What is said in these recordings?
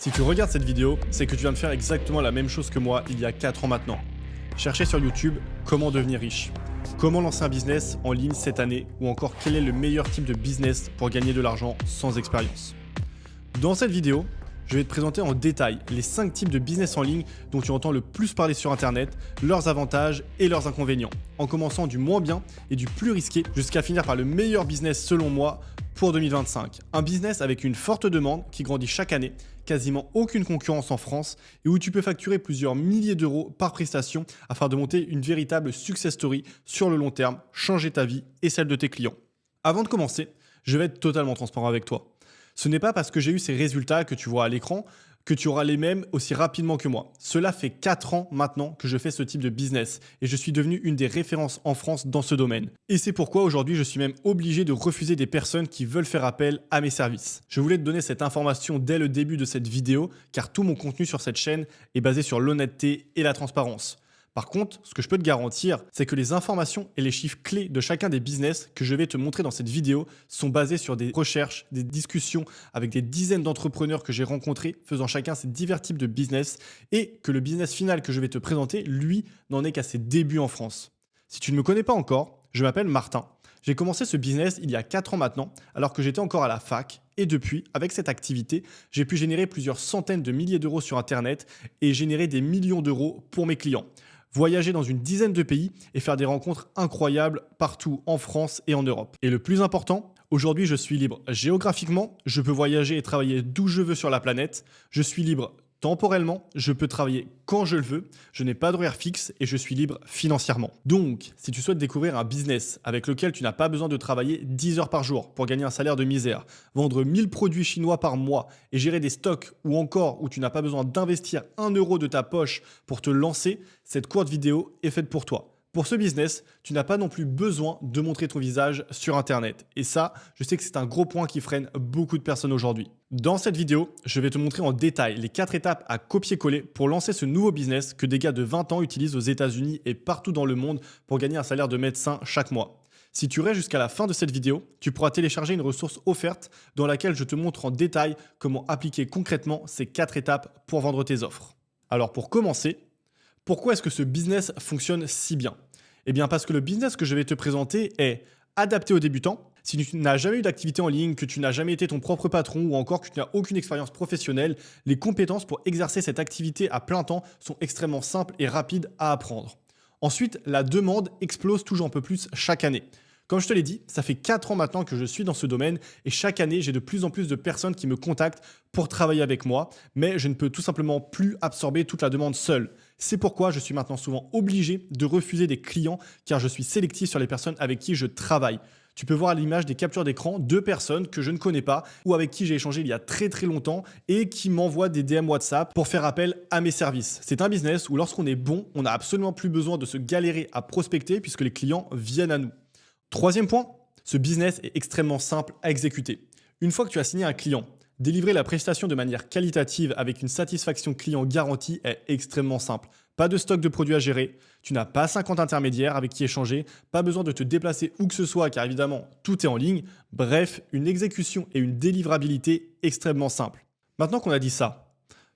Si tu regardes cette vidéo, c'est que tu viens de faire exactement la même chose que moi il y a 4 ans maintenant. Chercher sur YouTube comment devenir riche, comment lancer un business en ligne cette année ou encore quel est le meilleur type de business pour gagner de l'argent sans expérience. Dans cette vidéo, je vais te présenter en détail les 5 types de business en ligne dont tu entends le plus parler sur internet, leurs avantages et leurs inconvénients, en commençant du moins bien et du plus risqué jusqu'à finir par le meilleur business selon moi pour 2025. Un business avec une forte demande qui grandit chaque année, quasiment aucune concurrence en France et où tu peux facturer plusieurs milliers d'euros par prestation afin de monter une véritable success story sur le long terme, changer ta vie et celle de tes clients. Avant de commencer, je vais être totalement transparent avec toi. Ce n'est pas parce que j'ai eu ces résultats que tu vois à l'écran que tu auras les mêmes aussi rapidement que moi. Cela fait 4 ans maintenant que je fais ce type de business et je suis devenu une des références en France dans ce domaine. Et c'est pourquoi aujourd'hui je suis même obligé de refuser des personnes qui veulent faire appel à mes services. Je voulais te donner cette information dès le début de cette vidéo car tout mon contenu sur cette chaîne est basé sur l'honnêteté et la transparence. Par contre, ce que je peux te garantir, c'est que les informations et les chiffres clés de chacun des business que je vais te montrer dans cette vidéo sont basés sur des recherches, des discussions avec des dizaines d'entrepreneurs que j'ai rencontrés faisant chacun ces divers types de business et que le business final que je vais te présenter, lui, n'en est qu'à ses débuts en France. Si tu ne me connais pas encore, je m'appelle Martin. J'ai commencé ce business il y a 4 ans maintenant, alors que j'étais encore à la fac. Et depuis, avec cette activité, j'ai pu générer plusieurs centaines de milliers d'euros sur Internet et générer des millions d'euros pour mes clients. Voyager dans une dizaine de pays et faire des rencontres incroyables partout en France et en Europe. Et le plus important, aujourd'hui je suis libre géographiquement, je peux voyager et travailler d'où je veux sur la planète, je suis libre temporellement, je peux travailler quand je le veux, je n'ai pas d'horaire fixe et je suis libre financièrement. Donc, si tu souhaites découvrir un business avec lequel tu n'as pas besoin de travailler 10 heures par jour pour gagner un salaire de misère, vendre 1000 produits chinois par mois et gérer des stocks ou encore où tu n'as pas besoin d'investir 1 euro de ta poche pour te lancer, cette courte vidéo est faite pour toi. Pour ce business, tu n'as pas non plus besoin de montrer ton visage sur Internet. Et ça, je sais que c'est un gros point qui freine beaucoup de personnes aujourd'hui. Dans cette vidéo, je vais te montrer en détail les 4 étapes à copier-coller pour lancer ce nouveau business que des gars de 20 ans utilisent aux États-Unis et partout dans le monde pour gagner un salaire de médecin chaque mois. Si tu restes jusqu'à la fin de cette vidéo, tu pourras télécharger une ressource offerte dans laquelle je te montre en détail comment appliquer concrètement ces 4 étapes pour vendre tes offres. Alors pour commencer, pourquoi est-ce que ce business fonctionne si bien? Eh bien parce que le business que je vais te présenter est adapté aux débutants. Si tu n'as jamais eu d'activité en ligne, que tu n'as jamais été ton propre patron ou encore que tu n'as aucune expérience professionnelle, les compétences pour exercer cette activité à plein temps sont extrêmement simples et rapides à apprendre. Ensuite, la demande explose toujours un peu plus chaque année. Comme je te l'ai dit, ça fait 4 ans maintenant que je suis dans ce domaine et chaque année, j'ai de plus en plus de personnes qui me contactent pour travailler avec moi, mais je ne peux tout simplement plus absorber toute la demande seule. C'est pourquoi je suis maintenant souvent obligé de refuser des clients car je suis sélectif sur les personnes avec qui je travaille. Tu peux voir à l'image des captures d'écran de personnes que je ne connais pas ou avec qui j'ai échangé il y a très longtemps et qui m'envoient des DM WhatsApp pour faire appel à mes services. C'est un business où lorsqu'on est bon, on n'a absolument plus besoin de se galérer à prospecter puisque les clients viennent à nous. Troisième point, ce business est extrêmement simple à exécuter. Une fois que tu as signé un client, délivrer la prestation de manière qualitative avec une satisfaction client garantie est extrêmement simple. Pas de stock de produits à gérer, tu n'as pas 50 intermédiaires avec qui échanger, pas besoin de te déplacer où que ce soit car évidemment tout est en ligne. Bref, une exécution et une délivrabilité extrêmement simples. Maintenant qu'on a dit ça,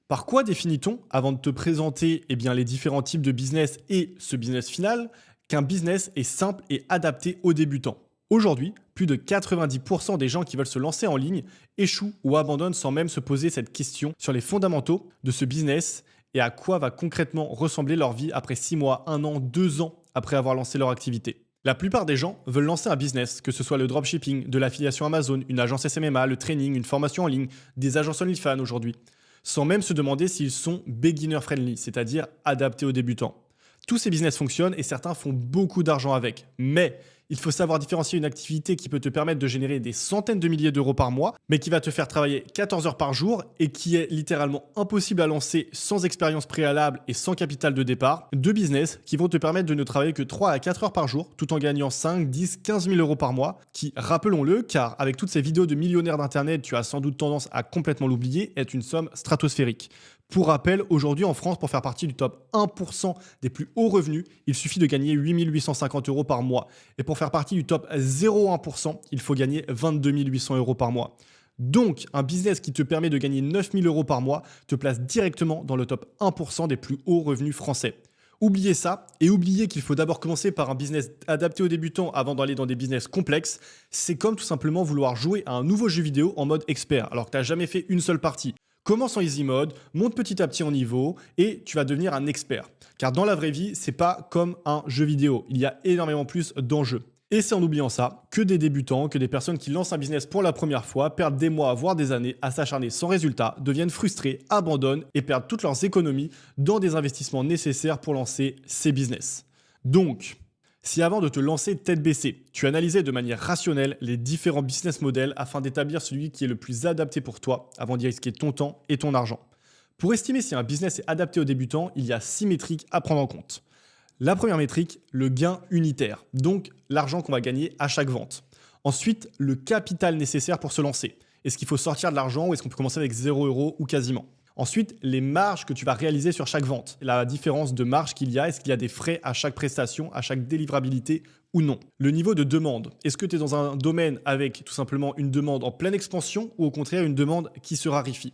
par quoi définit-on, avant de te présenter les différents types de business et ce business final, qu'un business est simple et adapté aux débutants? Aujourd'hui, plus de 90% des gens qui veulent se lancer en ligne échouent ou abandonnent sans même se poser cette question sur les fondamentaux de ce business et à quoi va concrètement ressembler leur vie après 6 mois, 1 an, 2 ans après avoir lancé leur activité. La plupart des gens veulent lancer un business, que ce soit le dropshipping, de l'affiliation Amazon, une agence SMMA, le training, une formation en ligne, des agences OnlyFans aujourd'hui, sans même se demander s'ils sont beginner friendly, c'est-à-dire adaptés aux débutants. Tous ces business fonctionnent et certains font beaucoup d'argent avec. Mais il faut savoir différencier une activité qui peut te permettre de générer des centaines de milliers d'euros par mois, mais qui va te faire travailler 14 heures par jour et qui est littéralement impossible à lancer sans expérience préalable et sans capital de départ. Deux business qui vont te permettre de ne travailler que 3 à 4 heures par jour tout en gagnant 5, 10, 15 000 euros par mois, qui, rappelons-le, car avec toutes ces vidéos de millionnaires d'internet, tu as sans doute tendance à complètement l'oublier, est une somme stratosphérique. Pour rappel, aujourd'hui en France, pour faire partie du top 1% des plus hauts revenus, il suffit de gagner 8 850 euros par mois. Et pour faire partie du top 0,1%, il faut gagner 22 800 euros par mois. Donc, un business qui te permet de gagner 9 000 € par mois te place directement dans le top 1% des plus hauts revenus français. Oubliez ça et oubliez qu'il faut d'abord commencer par un business adapté aux débutants avant d'aller dans des business complexes. C'est comme tout simplement vouloir jouer à un nouveau jeu vidéo en mode expert alors que tu n'as jamais fait une seule partie. Commence en easy mode, monte petit à petit en niveau et tu vas devenir un expert. Car dans la vraie vie, c'est pas comme un jeu vidéo. Il y a énormément plus d'enjeux. Et c'est en oubliant ça que des débutants, que des personnes qui lancent un business pour la première fois perdent des mois, voire des années à s'acharner sans résultat, deviennent frustrés, abandonnent et perdent toutes leurs économies dans des investissements nécessaires pour lancer ces business. Donc, si avant de te lancer tête baissée, tu analysais de manière rationnelle les différents business models afin d'établir celui qui est le plus adapté pour toi avant d'y risquer ton temps et ton argent. Pour estimer si un business est adapté aux débutants, il y a 6 métriques à prendre en compte. La première métrique, le gain unitaire, donc l'argent qu'on va gagner à chaque vente. Ensuite, le capital nécessaire pour se lancer. Est-ce qu'il faut sortir de l'argent ou est-ce qu'on peut commencer avec 0 € ou quasiment? Ensuite, les marges que tu vas réaliser sur chaque vente. La différence de marge qu'il y a, est-ce qu'il y a des frais à chaque prestation, à chaque délivrabilité ou non? Le niveau de demande. Est-ce que tu es dans un domaine avec tout simplement une demande en pleine expansion ou au contraire une demande qui se raréfie?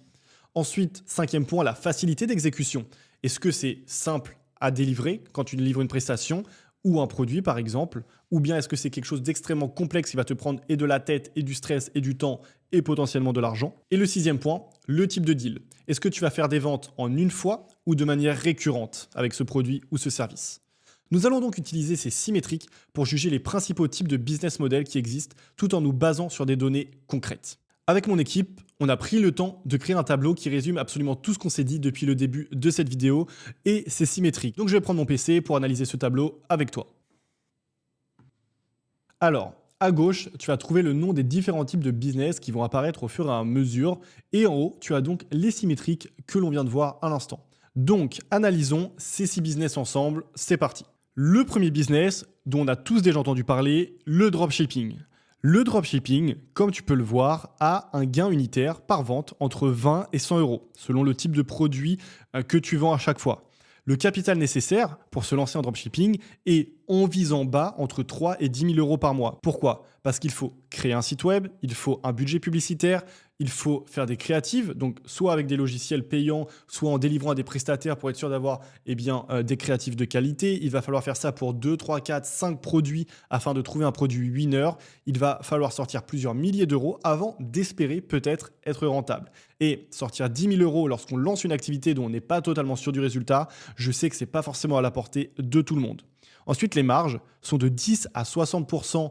Ensuite, cinquième point, la facilité d'exécution. Est-ce que c'est simple à délivrer quand tu livres une prestation ou un produit par exemple, ou bien est-ce que c'est quelque chose d'extrêmement complexe qui va te prendre et de la tête et du stress et du temps et potentiellement de l'argent? Et le sixième point, le type de deal. Est-ce que tu vas faire des ventes en une fois ou de manière récurrente avec ce produit ou ce service? Nous allons donc utiliser ces 6 métriques pour juger les principaux types de business models qui existent tout en nous basant sur des données concrètes. Avec mon équipe, on a pris le temps de créer un tableau qui résume absolument tout ce qu'on s'est dit depuis le début de cette vidéo et c'est symétrique. Donc je vais prendre mon PC pour analyser ce tableau avec toi. Alors, à gauche, tu vas trouver le nom des différents types de business qui vont apparaître au fur et à mesure. Et en haut, tu as donc les symétriques que l'on vient de voir à l'instant. Donc, analysons ces 6 business ensemble. C'est parti. Le premier business dont on a tous déjà entendu parler, le dropshipping. Le dropshipping, comme tu peux le voir, a un gain unitaire par vente entre 20 et 100 €, selon le type de produit que tu vends à chaque fois. Le capital nécessaire pour se lancer en dropshipping est en visant bas entre 3 et 10 000 € par mois. Pourquoi? Parce qu'il faut créer un site web, il faut un budget publicitaire, il faut faire des créatives, donc soit avec des logiciels payants, soit en délivrant à des prestataires pour être sûr d'avoir des créatifs de qualité. Il va falloir faire ça pour 2, 3, 4, 5 produits afin de trouver un produit winner. Il va falloir sortir plusieurs milliers d'euros avant d'espérer peut-être être rentable. Et sortir 10 000 € lorsqu'on lance une activité dont on n'est pas totalement sûr du résultat, je sais que ce n'est pas forcément à la portée de tout le monde. Ensuite, les marges sont de 10 à 60%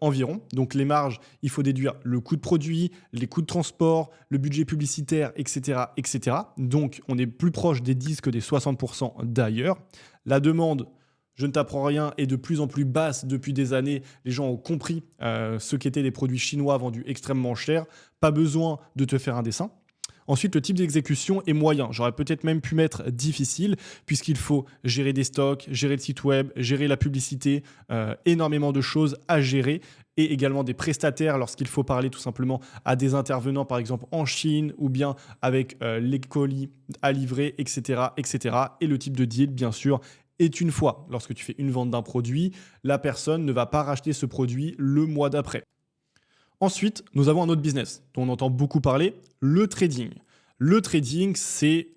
environ. Donc les marges, il faut déduire le coût de produit, les coûts de transport, le budget publicitaire, etc., etc. Donc on est plus proche des 10 que des 60% d'ailleurs. La demande, je ne t'apprends rien, est de plus en plus basse depuis des années. Les gens ont compris ce qu'étaient des produits chinois vendus extrêmement cher. Pas besoin de te faire un dessin. Ensuite, le type d'exécution est moyen. J'aurais peut-être même pu mettre difficile puisqu'il faut gérer des stocks, gérer le site web, gérer la publicité, énormément de choses à gérer et également des prestataires lorsqu'il faut parler tout simplement à des intervenants par exemple en Chine ou bien avec les colis à livrer, etc., etc. Et le type de deal, bien sûr, est une fois. Lorsque tu fais une vente d'un produit, la personne ne va pas racheter ce produit le mois d'après. Ensuite, nous avons un autre business dont on entend beaucoup parler, le trading. Le trading, c'est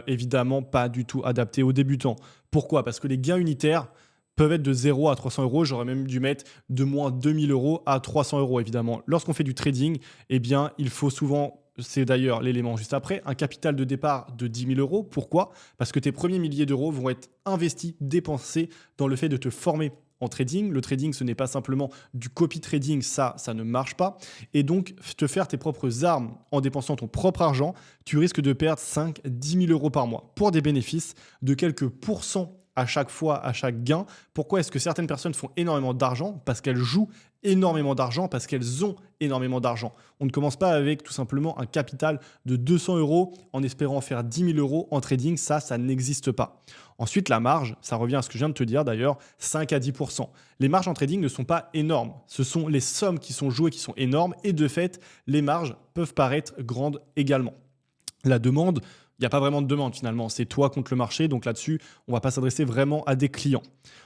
évidemment pas du tout adapté aux débutants. Pourquoi? Parce que les gains unitaires peuvent être de 0 à 300 €. J'aurais même dû mettre de moins 2 000 € à 300 € évidemment. Lorsqu'on fait du trading, eh bien, il faut souvent, c'est d'ailleurs l'élément juste après, un capital de départ de 10 000 €. Pourquoi? Parce que tes premiers milliers d'euros vont être investis, dépensés dans le fait de te former en trading. Le trading, ce n'est pas simplement du copy trading, ça ne marche pas. Et donc, te faire tes propres armes en dépensant ton propre argent, tu risques de perdre 5 à 10 000 € par mois pour des bénéfices de quelques pourcents à chaque fois, à chaque gain. Pourquoi est-ce que certaines personnes font énormément d'argent? Parce qu'elles jouent énormément d'argent, parce qu'elles ont énormément d'argent. On ne commence pas avec tout simplement un capital de 200 € en espérant faire 10 000 € en trading. Ça n'existe pas. Ensuite, la marge, ça revient à ce que je viens de te dire d'ailleurs, 5 à 10%. Les marges en trading ne sont pas énormes. Ce sont les sommes qui sont jouées qui sont énormes et de fait, les marges peuvent paraître grandes également. La demande, il n'y a pas vraiment de demande finalement, c'est toi contre le marché, donc là-dessus, on ne va pas s'adresser vraiment à des clients.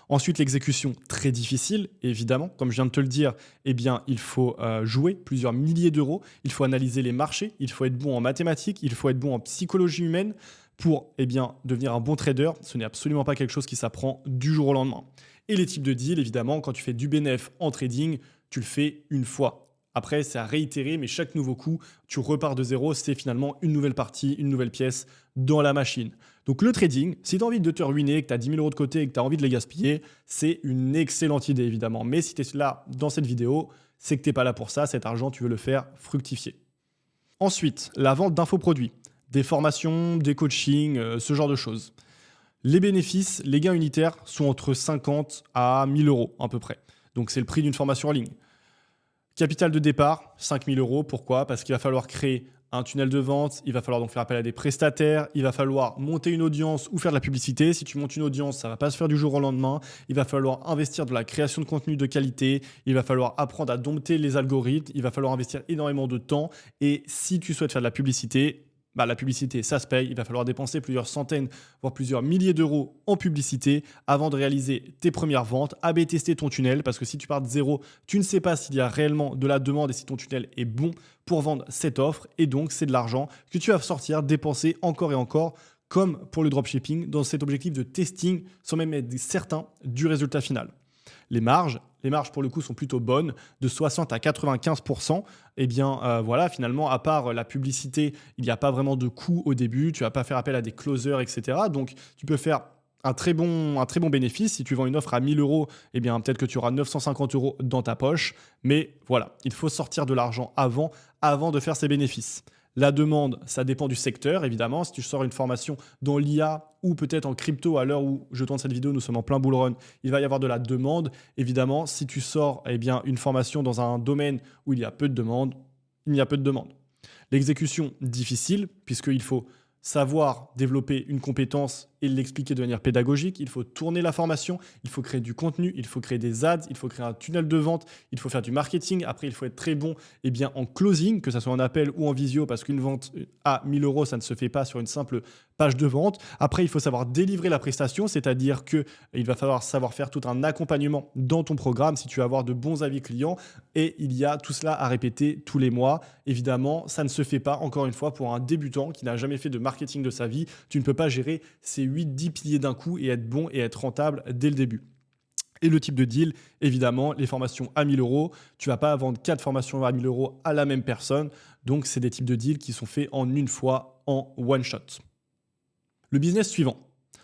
Ensuite, l'exécution, très difficile, évidemment. Comme je viens de te le dire, eh bien, il faut jouer plusieurs milliers d'euros, il faut analyser les marchés, il faut être bon en mathématiques, il faut être bon en psychologie humaine pour devenir un bon trader. Ce n'est absolument pas quelque chose qui s'apprend du jour au lendemain. Et les types de deals, évidemment, quand tu fais du bénéf en trading, tu le fais une fois. Après, c'est à réitérer, mais chaque nouveau coup, tu repars de zéro, c'est finalement une nouvelle partie, une nouvelle pièce dans la machine. Donc le trading, si tu as envie de te ruiner, que tu as 10 000 euros de côté et que tu as envie de les gaspiller, c'est une excellente idée évidemment. Mais si tu es là dans cette vidéo, c'est que tu n'es pas là pour ça, cet argent, tu veux le faire fructifier. Ensuite, la vente d'infoproduits, des formations, des coachings, ce genre de choses. Les bénéfices, les gains unitaires sont entre 50 à 1000 euros à peu près. Donc c'est le prix d'une formation en ligne. Capital de départ, 5 000 euros. Pourquoi? Parce qu'il va falloir créer un tunnel de vente, il va falloir donc faire appel à des prestataires, il va falloir monter une audience ou faire de la publicité. Si tu montes une audience, ça ne va pas se faire du jour au lendemain. Il va falloir investir dans la création de contenu de qualité, il va falloir apprendre à dompter les algorithmes, il va falloir investir énormément de temps. Et si tu souhaites faire de la publicité, la publicité, ça se paye. Il va falloir dépenser plusieurs centaines, voire plusieurs milliers d'euros en publicité avant de réaliser tes premières ventes, A/B tester ton tunnel, parce que si tu pars de zéro, tu ne sais pas s'il y a réellement de la demande et si ton tunnel est bon pour vendre cette offre. Et donc, c'est de l'argent que tu vas sortir, dépenser encore et encore, comme pour le dropshipping, dans cet objectif de testing, sans même être certain du résultat final. Les marges pour le coup sont plutôt bonnes, de 60 à 95%. Eh bien voilà, finalement, à part la publicité, il n'y a pas vraiment de coût au début, tu ne vas pas faire appel à des closers, etc. Donc tu peux faire un très bon bénéfice. Si tu vends une offre à 1000 euros, eh bien peut-être que tu auras 950 euros dans ta poche. Mais voilà, il faut sortir de l'argent avant de faire ces bénéfices. La demande, ça dépend du secteur, évidemment. Si tu sors une formation dans l'IA ou peut-être en crypto, à l'heure où je tourne cette vidéo, nous sommes en plein bull run, il va y avoir de la demande. Évidemment, si tu sors une formation dans un domaine où il y a peu de demande, il y a peu de demande. L'exécution, difficile, puisqu'il faut savoir développer une compétence et l'expliquer de manière pédagogique. Il faut tourner la formation, il faut créer du contenu, il faut créer des ads, il faut créer un tunnel de vente, il faut faire du marketing. Après, il faut être très bon en closing, que ce soit en appel ou en visio, parce qu'une vente à 1000 euros, ça ne se fait pas sur une simple page de vente. Après, il faut savoir délivrer la prestation, c'est-à-dire qu'il va falloir savoir faire tout un accompagnement dans ton programme si tu veux avoir de bons avis clients. Et il y a tout cela à répéter tous les mois. Évidemment, ça ne se fait pas, encore une fois, pour un débutant qui n'a jamais fait de marketing de sa vie. Tu ne peux pas gérer ces 8-10 piliers d'un coup et être bon et être rentable dès le début. Et le type de deal, évidemment, les formations à 1000 euros. Tu ne vas pas vendre 4 formations à 1000 euros à la même personne. Donc, c'est des types de deals qui sont faits en une fois, en one shot. Le business suivant.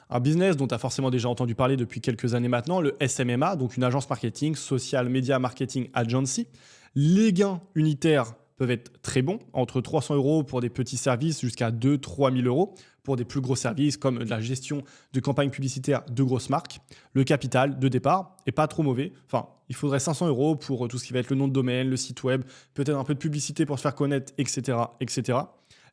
Un business dont tu as forcément déjà entendu parler depuis quelques années maintenant, le SMMA, donc une agence marketing, Social Media Marketing Agency. Les gains unitaires peuvent être très bons, entre 300 euros pour des petits services jusqu'à 2-3 000 euros pour des plus gros services comme de la gestion de campagnes publicitaires de grosses marques. Le capital de départ n'est pas trop mauvais. Enfin, il faudrait 500 euros pour tout ce qui va être le nom de domaine, le site web, peut-être un peu de publicité pour se faire connaître, etc., etc.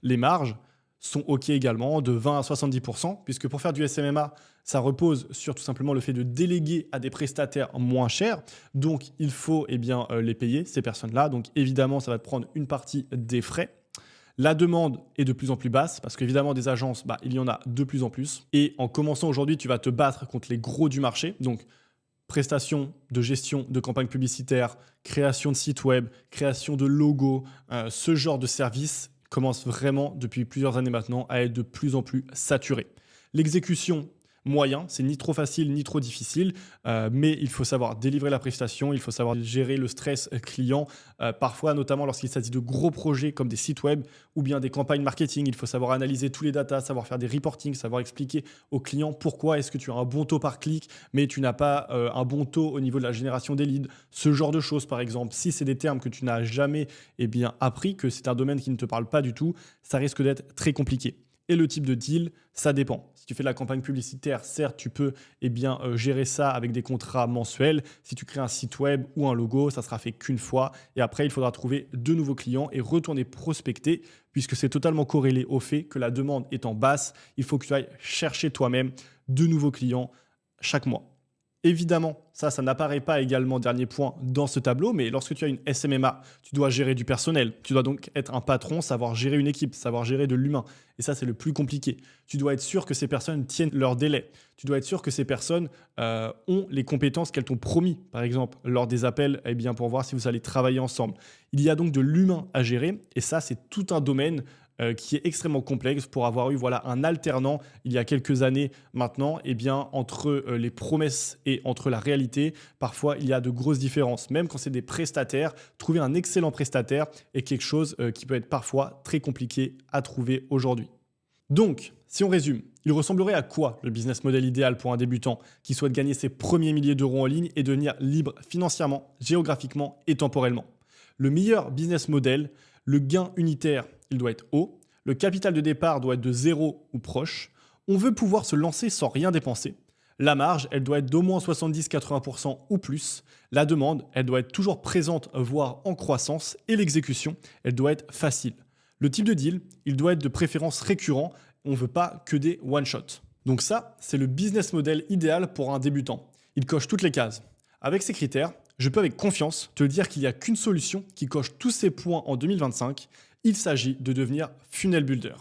Les marges sont OK également, de 20 à 70%, puisque pour faire du SMMA, ça repose sur tout simplement le fait de déléguer à des prestataires moins chers. Donc, il faut les payer, ces personnes-là. Donc, évidemment, ça va te prendre une partie des frais. La demande est de plus en plus basse, parce qu'évidemment, des agences, il y en a de plus en plus. Et en commençant aujourd'hui, tu vas te battre contre les gros du marché. Donc, prestation de gestion de campagne publicitaire, création de sites web, création de logos, ce genre de services commence vraiment depuis plusieurs années maintenant à être de plus en plus saturé. L'exécution, moyen, c'est ni trop facile ni trop difficile, mais il faut savoir délivrer la prestation, il faut savoir gérer le stress client. Parfois, notamment lorsqu'il s'agit de gros projets comme des sites web ou bien des campagnes marketing, il faut savoir analyser tous les datas, savoir faire des reportings, savoir expliquer aux clients pourquoi est-ce que tu as un bon taux par clic, mais tu n'as pas un bon taux au niveau de la génération des leads. Ce genre de choses, par exemple, si c'est des termes que tu n'as jamais appris, que c'est un domaine qui ne te parle pas du tout, ça risque d'être très compliqué. Et le type de deal, ça dépend. Si tu fais de la campagne publicitaire, certes, tu peux gérer ça avec des contrats mensuels. Si tu crées un site web ou un logo, ça sera fait qu'une fois. Et après, il faudra trouver de nouveaux clients et retourner prospecter, puisque c'est totalement corrélé au fait que la demande étant basse, il faut que tu ailles chercher toi-même de nouveaux clients chaque mois. Évidemment, ça n'apparaît pas également, dernier point, dans ce tableau, mais lorsque tu as une SMMA, tu dois gérer du personnel, tu dois donc être un patron, savoir gérer une équipe, savoir gérer de l'humain. Et ça, c'est le plus compliqué. Tu dois être sûr que ces personnes tiennent leur délai. Tu dois être sûr que ces personnes ont les compétences qu'elles t'ont promis, par exemple, lors des appels, eh bien, pour voir si vous allez travailler ensemble. Il y a donc de l'humain à gérer, et ça, c'est tout un domaine qui est extrêmement complexe. Pour avoir eu un alternant il y a quelques années maintenant, eh bien, entre les promesses et entre la réalité, parfois il y a de grosses différences. Même quand c'est des prestataires, trouver un excellent prestataire est quelque chose qui peut être parfois très compliqué à trouver aujourd'hui. Donc, si on résume, il ressemblerait à quoi le business model idéal pour un débutant qui souhaite gagner ses premiers milliers d'euros en ligne et devenir libre financièrement, géographiquement et temporellement? Le meilleur business model, le gain unitaire, il doit être haut. Le capital de départ doit être de 0 ou proche. On veut pouvoir se lancer sans rien dépenser. La marge, elle doit être d'au moins 70-80% ou plus. La demande, elle doit être toujours présente, voire en croissance. Et l'exécution, elle doit être facile. Le type de deal, il doit être de préférence récurrent. On ne veut pas que des one-shots. Donc ça, c'est le business model idéal pour un débutant. Il coche toutes les cases. Avec ces critères, je peux avec confiance te dire qu'il n'y a qu'une solution qui coche tous ces points en 2025. Il s'agit de devenir funnel builder.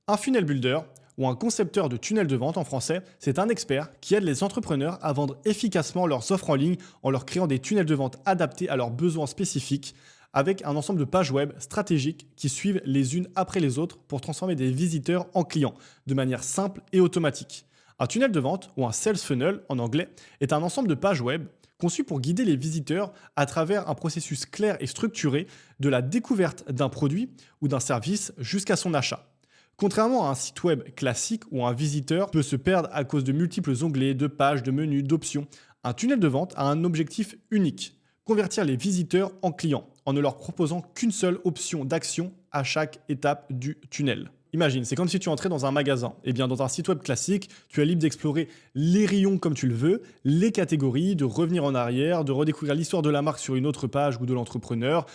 Un funnel builder, ou un concepteur de tunnel de vente en français, c'est un expert qui aide les entrepreneurs à vendre efficacement leurs offres en ligne en leur créant des tunnels de vente adaptés à leurs besoins spécifiques, avec un ensemble de pages web stratégiques qui suivent les unes après les autres pour transformer des visiteurs en clients de manière simple et automatique. Un tunnel de vente, ou un sales funnel en anglais, est un ensemble de pages web conçu pour guider les visiteurs à travers un processus clair et structuré de la découverte d'un produit ou d'un service jusqu'à son achat. Contrairement à un site web classique où un visiteur peut se perdre à cause de multiples onglets, de pages, de menus, d'options, un tunnel de vente a un objectif unique: convertir les visiteurs en clients en ne leur proposant qu'une seule option d'action à chaque étape du tunnel. Imagine, c'est comme si tu entrais dans un magasin. Eh bien, dans un site web classique, tu es libre d'explorer les rayons comme tu le veux, les catégories, de revenir en arrière, de redécouvrir l'histoire de la marque sur une autre page ou de l'entrepreneur,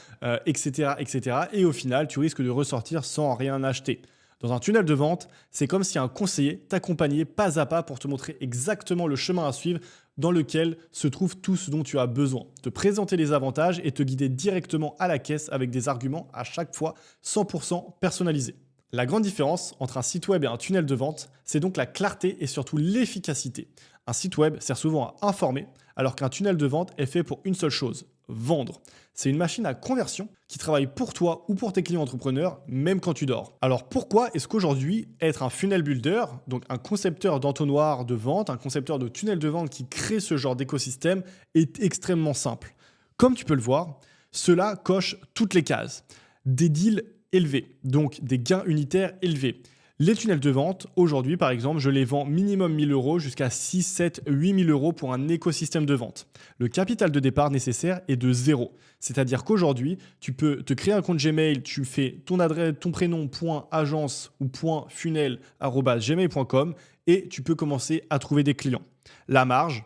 etc., etc. Et au final, tu risques de ressortir sans rien acheter. Dans un tunnel de vente, c'est comme si un conseiller t'accompagnait pas à pas pour te montrer exactement le chemin à suivre dans lequel se trouve tout ce dont tu as besoin, te présenter les avantages et te guider directement à la caisse avec des arguments à chaque fois 100% personnalisés. La grande différence entre un site web et un tunnel de vente, c'est donc la clarté et surtout l'efficacité. Un site web sert souvent à informer, alors qu'un tunnel de vente est fait pour une seule chose: vendre. C'est une machine à conversion qui travaille pour toi ou pour tes clients entrepreneurs, même quand tu dors. Alors pourquoi est-ce qu'aujourd'hui, être un funnel builder, donc un concepteur d'entonnoir de vente, un concepteur de tunnel de vente qui crée ce genre d'écosystème, est extrêmement simple? Comme tu peux le voir, cela coche toutes les cases. Des deals élevés, donc des gains unitaires élevés. Les tunnels de vente, aujourd'hui par exemple, je les vends minimum 1000 euros jusqu'à 6, 7, 8 000 euros pour un écosystème de vente. Le capital de départ nécessaire est de 0. C'est-à-dire qu'aujourd'hui, tu peux te créer un compte Gmail, tu fais ton adresse, ton prénom, .agence ou .funnel@gmail.com et tu peux commencer à trouver des clients. La marge,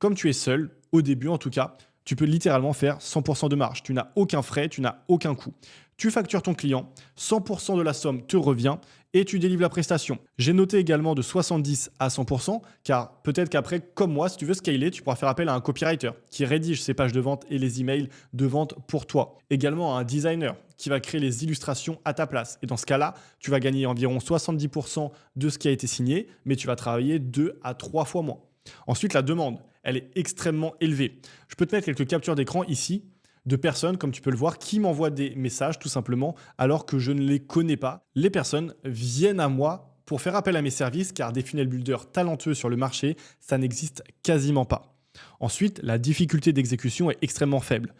comme tu es seul, au début en tout cas, tu peux littéralement faire 100% de marge. Tu n'as aucun frais, tu n'as aucun coût. Tu factures ton client, 100% de la somme te revient et tu délivres la prestation. J'ai noté également de 70 à 100%, car peut-être qu'après, comme moi, si tu veux scaler, tu pourras faire appel à un copywriter qui rédige ces pages de vente et les emails de vente pour toi. Également à un designer qui va créer les illustrations à ta place. Et dans ce cas-là, tu vas gagner environ 70% de ce qui a été signé, mais tu vas travailler 2 à 3 fois moins. Ensuite, la demande, elle est extrêmement élevée. Je peux te mettre quelques captures d'écran ici de personnes, comme tu peux le voir, qui m'envoient des messages tout simplement alors que je ne les connais pas. Les personnes viennent à moi pour faire appel à mes services, car des funnel builders talentueux sur le marché, ça n'existe quasiment pas. Ensuite, la difficulté d'exécution est extrêmement faible.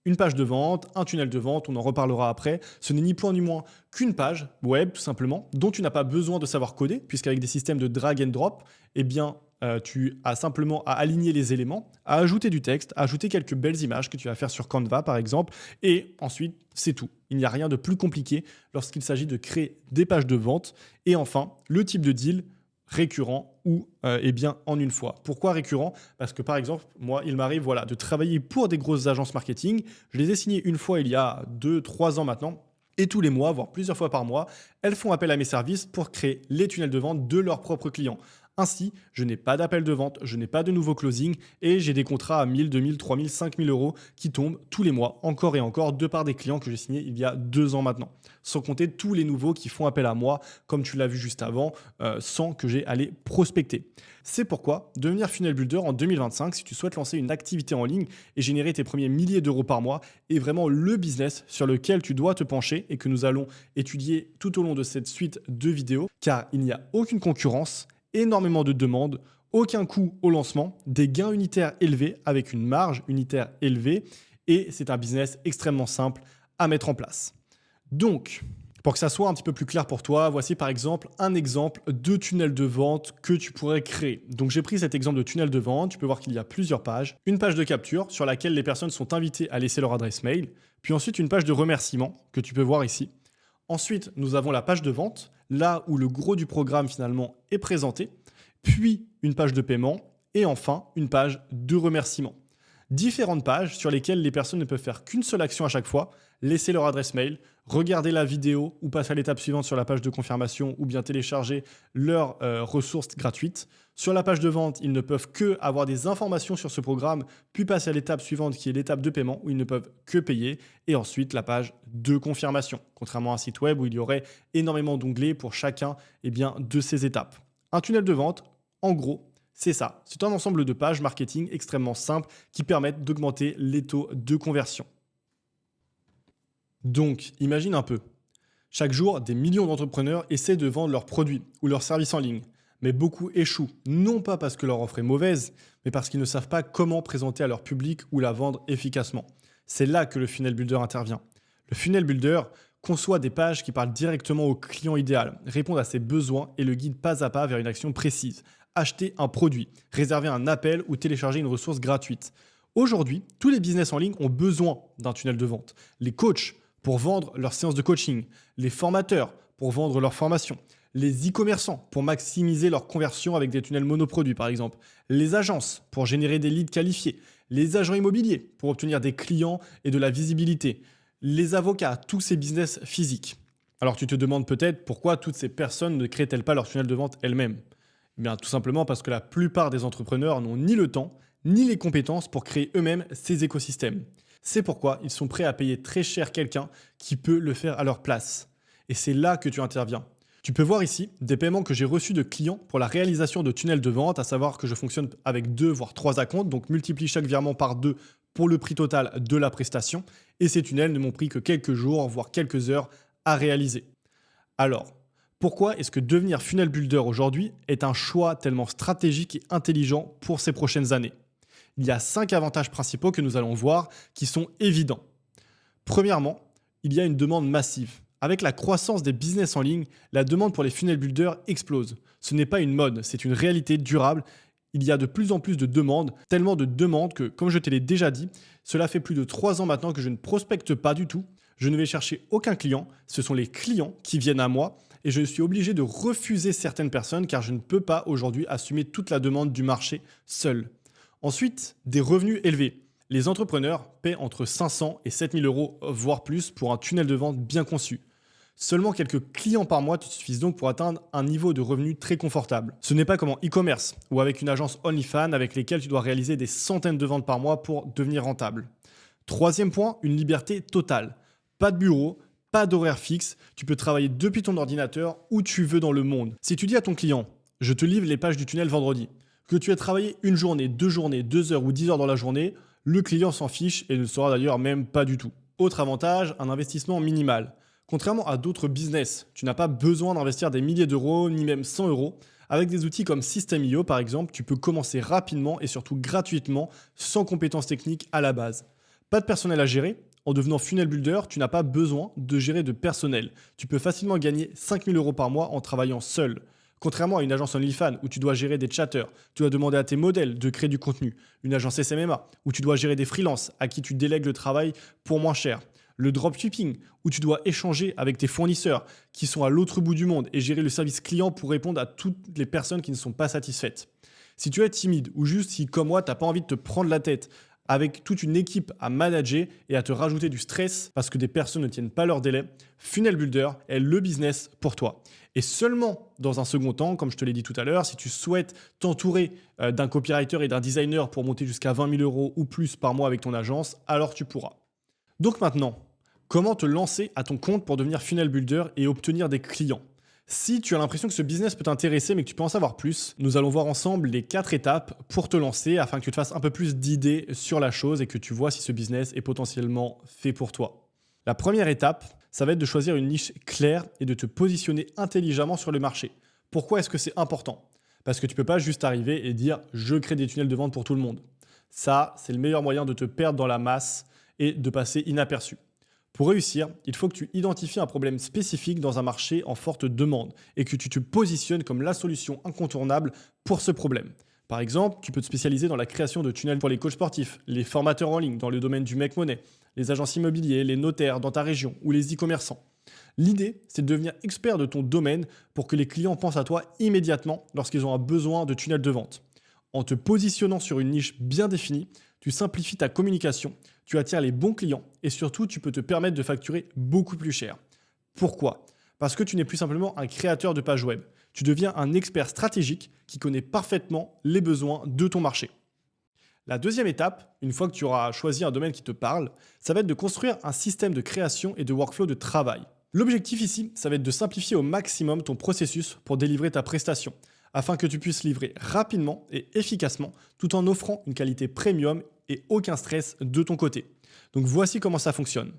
Une page de vente, un tunnel de vente, on en reparlera après, ce n'est ni plus ni moins qu'une page web tout simplement, dont tu n'as pas besoin de savoir coder, puisqu'avec des systèmes de drag and drop, eh bien, tu as simplement à aligner les éléments, à ajouter du texte, à ajouter quelques belles images que tu vas faire sur Canva par exemple, et ensuite c'est tout. Il n'y a rien de plus compliqué lorsqu'il s'agit de créer des pages de vente. Et enfin, le type de deal récurrent ou eh bien en une fois. Pourquoi récurrent? Parce que par exemple, moi, il m'arrive de travailler pour des grosses agences marketing. Je les ai signées une fois il y a 2-3 ans maintenant. Et tous les mois, voire plusieurs fois par mois, elles font appel à mes services pour créer les tunnels de vente de leurs propres clients. Ainsi, je n'ai pas d'appel de vente, je n'ai pas de nouveau closing et j'ai des contrats à 1000, 2000, 3000, 5000 euros qui tombent tous les mois, encore et encore, de par des clients que j'ai signés il y a 2 ans maintenant. Sans compter tous les nouveaux qui font appel à moi, comme tu l'as vu juste avant, sans que j'ai à les prospecter. C'est pourquoi devenir funnel builder en 2025, si tu souhaites lancer une activité en ligne et générer tes premiers milliers d'euros par mois, est vraiment le business sur lequel tu dois te pencher et que nous allons étudier tout au long de cette suite de vidéos, car il n'y a aucune concurrence, énormément de demandes, aucun coût au lancement, des gains unitaires élevés avec une marge unitaire élevée et c'est un business extrêmement simple à mettre en place. Donc, pour que ça soit un petit peu plus clair pour toi, voici par exemple un exemple de tunnel de vente que tu pourrais créer. Donc j'ai pris cet exemple de tunnel de vente, tu peux voir qu'il y a plusieurs pages. Une page de capture sur laquelle les personnes sont invitées à laisser leur adresse mail, puis ensuite une page de remerciement que tu peux voir ici. Ensuite, nous avons la page de vente, là où le gros du programme finalement est présenté, puis une page de paiement et enfin une page de remerciement. Différentes pages sur lesquelles les personnes ne peuvent faire qu'une seule action à chaque fois, laisser leur adresse mail, regarder la vidéo ou passer à l'étape suivante sur la page de confirmation ou bien télécharger leurs ressources gratuites. Sur la page de vente, ils ne peuvent que avoir des informations sur ce programme, puis passer à l'étape suivante qui est l'étape de paiement où ils ne peuvent que payer et ensuite la page de confirmation, contrairement à un site web où il y aurait énormément d'onglets pour chacun de ces étapes. Un tunnel de vente, en gros, c'est ça. C'est un ensemble de pages marketing extrêmement simples qui permettent d'augmenter les taux de conversion. Donc, imagine un peu. Chaque jour, des millions d'entrepreneurs essaient de vendre leurs produits ou leurs services en ligne. Mais beaucoup échouent, non pas parce que leur offre est mauvaise, mais parce qu'ils ne savent pas comment présenter à leur public ou la vendre efficacement. C'est là que le funnel builder intervient. Le funnel builder conçoit des pages qui parlent directement au client idéal, répondent à ses besoins et le guident pas à pas vers une action précise. Acheter un produit, réserver un appel ou télécharger une ressource gratuite. Aujourd'hui, tous les business en ligne ont besoin d'un tunnel de vente. Les coachs pour vendre leurs séances de coaching, les formateurs pour vendre leurs formations, les e-commerçants pour maximiser leur conversion avec des tunnels monoproduits par exemple, les agences pour générer des leads qualifiés, les agents immobiliers pour obtenir des clients et de la visibilité, les avocats, tous ces business physiques. Alors tu te demandes peut-être pourquoi toutes ces personnes ne créent-elles pas leur tunnel de vente elles-mêmes ? Eh bien, tout simplement parce que la plupart des entrepreneurs n'ont ni le temps ni les compétences pour créer eux-mêmes ces écosystèmes. C'est pourquoi ils sont prêts à payer très cher quelqu'un qui peut le faire à leur place. Et c'est là que tu interviens. Tu peux voir ici des paiements que j'ai reçus de clients pour la réalisation de tunnels de vente, à savoir que je fonctionne avec 2 voire 3 acomptes, donc multiplie chaque virement par 2 pour le prix total de la prestation. Et ces tunnels ne m'ont pris que quelques jours, voire quelques heures à réaliser. Alors, pourquoi est-ce que devenir funnel builder aujourd'hui est un choix tellement stratégique et intelligent pour ces prochaines années ? Il y a 5 avantages principaux que nous allons voir qui sont évidents. Premièrement, il y a une demande massive. Avec la croissance des business en ligne, la demande pour les funnel builders explose. Ce n'est pas une mode, c'est une réalité durable. Il y a de plus en plus de demandes, tellement de demandes que, comme je te l'ai déjà dit, cela fait plus de 3 ans maintenant que je ne prospecte pas du tout. Je ne vais chercher aucun client, ce sont les clients qui viennent à moi et je suis obligé de refuser certaines personnes car je ne peux pas aujourd'hui assumer toute la demande du marché seul. Ensuite, des revenus élevés. Les entrepreneurs paient entre 500 et 7000 euros, voire plus, pour un tunnel de vente bien conçu. Seulement quelques clients par mois te suffisent donc pour atteindre un niveau de revenu très confortable. Ce n'est pas comme en e-commerce ou avec une agence OnlyFans avec lesquelles tu dois réaliser des centaines de ventes par mois pour devenir rentable. Troisième point, une liberté totale. Pas de bureau, pas d'horaire fixe, tu peux travailler depuis ton ordinateur où tu veux dans le monde. Si tu dis à ton client « je te livre les pages du tunnel vendredi », que tu aies travaillé une journée, 2 heures ou 10 heures dans la journée, le client s'en fiche et ne le saura d'ailleurs même pas du tout. Autre avantage, un investissement minimal. Contrairement à d'autres business, tu n'as pas besoin d'investir des milliers d'euros ni même 100 euros. Avec des outils comme System.io par exemple, tu peux commencer rapidement et surtout gratuitement sans compétences techniques à la base. Pas de personnel à gérer. En devenant funnel builder, tu n'as pas besoin de gérer de personnel. Tu peux facilement gagner 5000 euros par mois en travaillant seul. Contrairement à une agence OnlyFans où tu dois gérer des chatteurs, tu dois demander à tes modèles de créer du contenu. Une agence SMMA où tu dois gérer des freelances à qui tu délègues le travail pour moins cher. Le dropshipping où tu dois échanger avec tes fournisseurs qui sont à l'autre bout du monde et gérer le service client pour répondre à toutes les personnes qui ne sont pas satisfaites. Si tu es timide ou juste si, comme moi, tu n'as pas envie de te prendre la tête avec toute une équipe à manager et à te rajouter du stress parce que des personnes ne tiennent pas leur délai, Funnel Builder est le business pour toi. Et seulement dans un second temps, comme je te l'ai dit tout à l'heure, si tu souhaites t'entourer d'un copywriter et d'un designer pour monter jusqu'à 20 000 € ou plus par mois avec ton agence, alors tu pourras. Donc maintenant, comment te lancer à ton compte pour devenir Funnel Builder et obtenir des clients? Si tu as l'impression que ce business peut t'intéresser mais que tu peux en savoir plus, nous allons voir ensemble les 4 étapes pour te lancer afin que tu te fasses un peu plus d'idées sur la chose et que tu vois si ce business est potentiellement fait pour toi. La première étape, ça va être de choisir une niche claire et de te positionner intelligemment sur le marché. Pourquoi est-ce que c'est important? Parce que tu ne peux pas juste arriver et dire « je crée des tunnels de vente pour tout le monde ». Ça, c'est le meilleur moyen de te perdre dans la masse et de passer inaperçu. Pour réussir, il faut que tu identifies un problème spécifique dans un marché en forte demande et que tu te positionnes comme la solution incontournable pour ce problème. Par exemple, tu peux te spécialiser dans la création de tunnels pour les coachs sportifs, les formateurs en ligne dans le domaine du make money, les agences immobiliers, les notaires dans ta région ou les e-commerçants. L'idée, c'est de devenir expert de ton domaine pour que les clients pensent à toi immédiatement lorsqu'ils ont un besoin de tunnels de vente. En te positionnant sur une niche bien définie, tu simplifies ta communication, tu attires les bons clients et surtout, tu peux te permettre de facturer beaucoup plus cher. Pourquoi? Parce que tu n'es plus simplement un créateur de page web. Tu deviens un expert stratégique qui connaît parfaitement les besoins de ton marché. La deuxième étape, une fois que tu auras choisi un domaine qui te parle, ça va être de construire un système de création et de workflow de travail. L'objectif ici, ça va être de simplifier au maximum ton processus pour délivrer ta prestation, afin que tu puisses livrer rapidement et efficacement tout en offrant une qualité premium et aucun stress de ton côté. Donc voici comment ça fonctionne.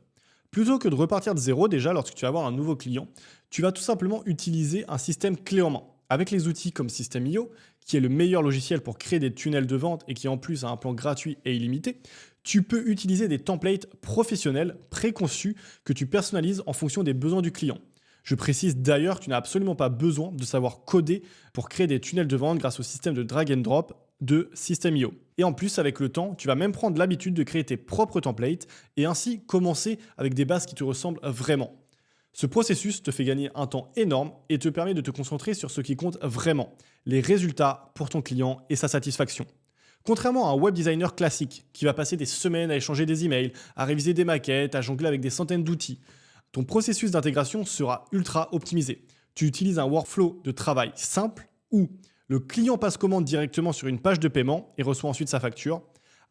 Plutôt que de repartir de zéro déjà lorsque tu vas avoir un nouveau client, tu vas tout simplement utiliser un système clé en main. Avec les outils comme System.io, qui est le meilleur logiciel pour créer des tunnels de vente et qui en plus a un plan gratuit et illimité, tu peux utiliser des templates professionnels préconçus que tu personnalises en fonction des besoins du client. Je précise d'ailleurs que tu n'as absolument pas besoin de savoir coder pour créer des tunnels de vente grâce au système de drag and drop de System.io. Et en plus, avec le temps, tu vas même prendre l'habitude de créer tes propres templates et ainsi commencer avec des bases qui te ressemblent vraiment. Ce processus te fait gagner un temps énorme et te permet de te concentrer sur ce qui compte vraiment, les résultats pour ton client et sa satisfaction. Contrairement à un web designer classique qui va passer des semaines à échanger des emails, à réviser des maquettes, à jongler avec des centaines d'outils, ton processus d'intégration sera ultra optimisé. Tu utilises un workflow de travail simple où le client passe commande directement sur une page de paiement et reçoit ensuite sa facture.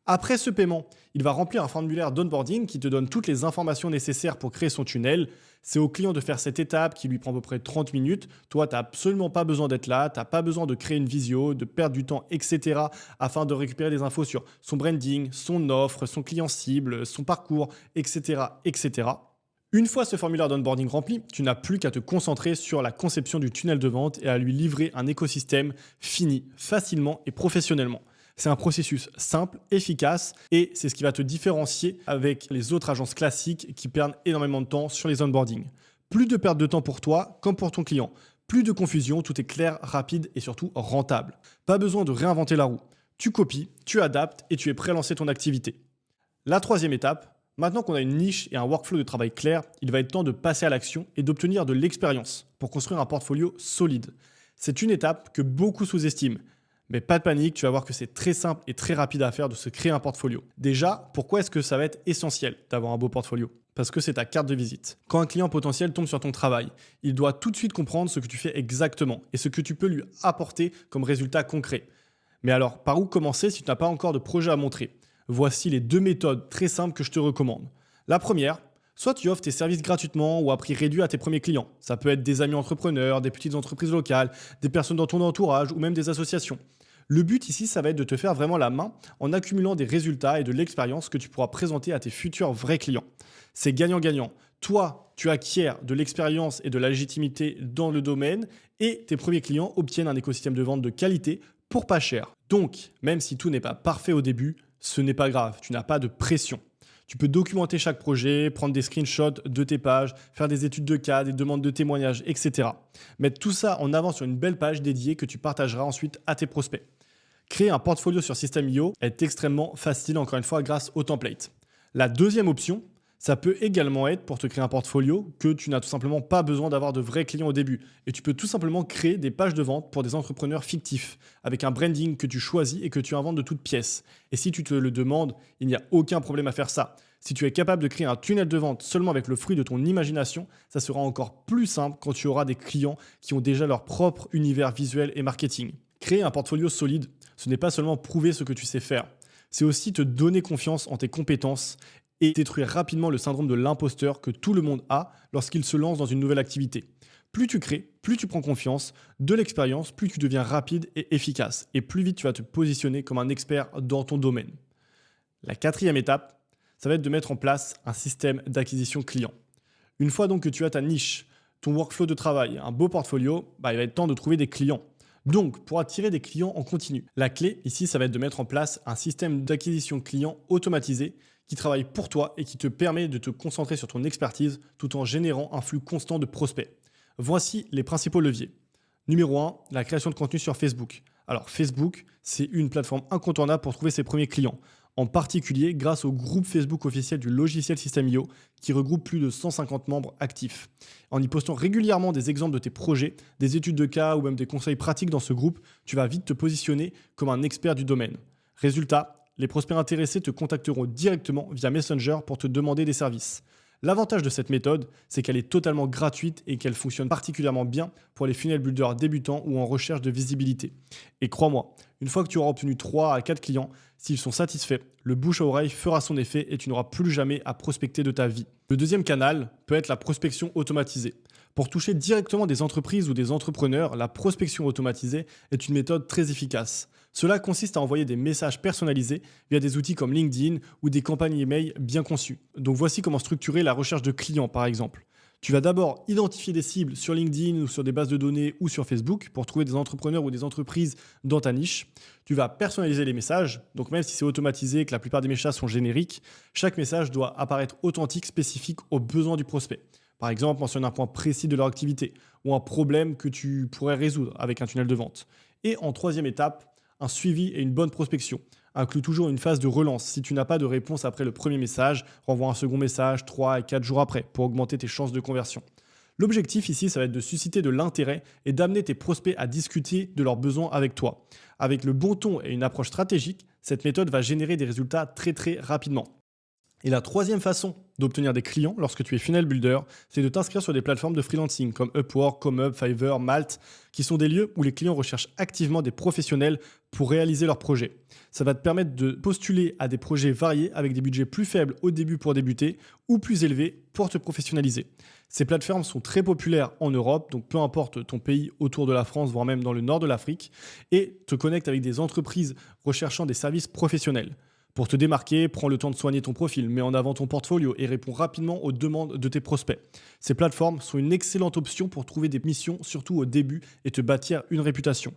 Après ce paiement, il va remplir un formulaire d'onboarding qui te donne toutes les informations nécessaires pour créer son tunnel. C'est au client de faire cette étape qui lui prend à peu près 30 minutes. Toi, tu n'as absolument pas besoin d'être là, tu n'as pas besoin de créer une visio, de perdre du temps, etc. afin de récupérer des infos sur son branding, son offre, son client cible, son parcours, etc. etc. Une fois ce formulaire d'onboarding rempli, tu n'as plus qu'à te concentrer sur la conception du tunnel de vente et à lui livrer un écosystème fini, facilement et professionnellement. C'est un processus simple, efficace et c'est ce qui va te différencier avec les autres agences classiques qui perdent énormément de temps sur les onboardings. Plus de perte de temps pour toi comme pour ton client. Plus de confusion, tout est clair, rapide et surtout rentable. Pas besoin de réinventer la roue. Tu copies, tu adaptes et tu es prêt à lancer ton activité. La troisième étape, maintenant qu'on a une niche et un workflow de travail clair, il va être temps de passer à l'action et d'obtenir de l'expérience pour construire un portfolio solide. C'est une étape que beaucoup sous-estiment. Mais pas de panique, tu vas voir que c'est très simple et très rapide à faire de se créer un portfolio. Déjà, pourquoi est-ce que ça va être essentiel d'avoir un beau portfolio? Parce que c'est ta carte de visite. Quand un client potentiel tombe sur ton travail, il doit tout de suite comprendre ce que tu fais exactement et ce que tu peux lui apporter comme résultat concret. Mais alors, par où commencer si tu n'as pas encore de projet à montrer? Voici les 2 méthodes très simples que je te recommande. La première, soit tu offres tes services gratuitement ou à prix réduit à tes premiers clients. Ça peut être des amis entrepreneurs, des petites entreprises locales, des personnes dans ton entourage ou même des associations. Le but ici, ça va être de te faire vraiment la main en accumulant des résultats et de l'expérience que tu pourras présenter à tes futurs vrais clients. C'est gagnant-gagnant. Toi, tu acquiers de l'expérience et de la légitimité dans le domaine et tes premiers clients obtiennent un écosystème de vente de qualité pour pas cher. Donc, même si tout n'est pas parfait au début, ce n'est pas grave, tu n'as pas de pression. Tu peux documenter chaque projet, prendre des screenshots de tes pages, faire des études de cas, des demandes de témoignages, etc. Mettre tout ça en avant sur une belle page dédiée que tu partageras ensuite à tes prospects. Créer un portfolio sur System.io est extrêmement facile, encore une fois, grâce au template. La deuxième option, Ça peut également être pour te créer un portfolio que tu n'as tout simplement pas besoin d'avoir de vrais clients au début. Et tu peux tout simplement créer des pages de vente pour des entrepreneurs fictifs, avec un branding que tu choisis et que tu inventes de toutes pièces. Et si tu te le demandes, il n'y a aucun problème à faire ça. Si tu es capable de créer un tunnel de vente seulement avec le fruit de ton imagination, ça sera encore plus simple quand tu auras des clients qui ont déjà leur propre univers visuel et marketing. Créer un portfolio solide, ce n'est pas seulement prouver ce que tu sais faire, c'est aussi te donner confiance en tes compétences et détruire rapidement le syndrome de l'imposteur que tout le monde a lorsqu'il se lance dans une nouvelle activité. Plus tu crées, plus tu prends confiance, de l'expérience, plus tu deviens rapide et efficace, et plus vite tu vas te positionner comme un expert dans ton domaine. La quatrième étape, ça va être de mettre en place un système d'acquisition client. Une fois donc que tu as ta niche, ton workflow de travail, un beau portfolio, il va être temps de trouver des clients. Donc, pour attirer des clients en continu, la clé ici, ça va être de mettre en place un système d'acquisition client automatisé qui travaille pour toi et qui te permet de te concentrer sur ton expertise tout en générant un flux constant de prospects. Voici les principaux leviers. Numéro 1, la création de contenu sur Facebook. Alors Facebook, c'est une plateforme incontournable pour trouver ses premiers clients, en particulier grâce au groupe Facebook officiel du logiciel System.io qui regroupe plus de 150 membres actifs. En y postant régulièrement des exemples de tes projets, des études de cas ou même des conseils pratiques dans ce groupe, tu vas vite te positionner comme un expert du domaine. Résultat, les prospects intéressés te contacteront directement via Messenger pour te demander des services. L'avantage de cette méthode, c'est qu'elle est totalement gratuite et qu'elle fonctionne particulièrement bien pour les funnel builders débutants ou en recherche de visibilité. Et crois-moi, une fois que tu auras obtenu 3 à 4 clients, s'ils sont satisfaits, le bouche à oreille fera son effet et tu n'auras plus jamais à prospecter de ta vie. Le deuxième canal peut être la prospection automatisée. Pour toucher directement des entreprises ou des entrepreneurs, la prospection automatisée est une méthode très efficace. Cela consiste à envoyer des messages personnalisés via des outils comme LinkedIn ou des campagnes email bien conçues. Donc voici comment structurer la recherche de clients par exemple. Tu vas d'abord identifier des cibles sur LinkedIn ou sur des bases de données ou sur Facebook pour trouver des entrepreneurs ou des entreprises dans ta niche. Tu vas personnaliser les messages, donc même si c'est automatisé et que la plupart des messages sont génériques, chaque message doit apparaître authentique, spécifique aux besoins du prospect. Par exemple, mentionne un point précis de leur activité ou un problème que tu pourrais résoudre avec un tunnel de vente. Et en troisième étape, un suivi et une bonne prospection. Inclut toujours une phase de relance. Si tu n'as pas de réponse après le premier message, renvoie un second message 3 et 4 jours après pour augmenter tes chances de conversion. L'objectif ici, ça va être de susciter de l'intérêt et d'amener tes prospects à discuter de leurs besoins avec toi. Avec le bon ton et une approche stratégique, cette méthode va générer des résultats très rapidement. Et la troisième façon d'obtenir des clients lorsque tu es funnel builder, c'est de t'inscrire sur des plateformes de freelancing comme Upwork, ComeUp, Fiverr, Malt, qui sont des lieux où les clients recherchent activement des professionnels pour réaliser leurs projets. Ça va te permettre de postuler à des projets variés avec des budgets plus faibles au début pour débuter ou plus élevés pour te professionnaliser. Ces plateformes sont très populaires en Europe, donc peu importe ton pays autour de la France, voire même dans le nord de l'Afrique, et te connectent avec des entreprises recherchant des services professionnels. Pour te démarquer, prends le temps de soigner ton profil, mets en avant ton portfolio et réponds rapidement aux demandes de tes prospects. Ces plateformes sont une excellente option pour trouver des missions, surtout au début, et te bâtir une réputation.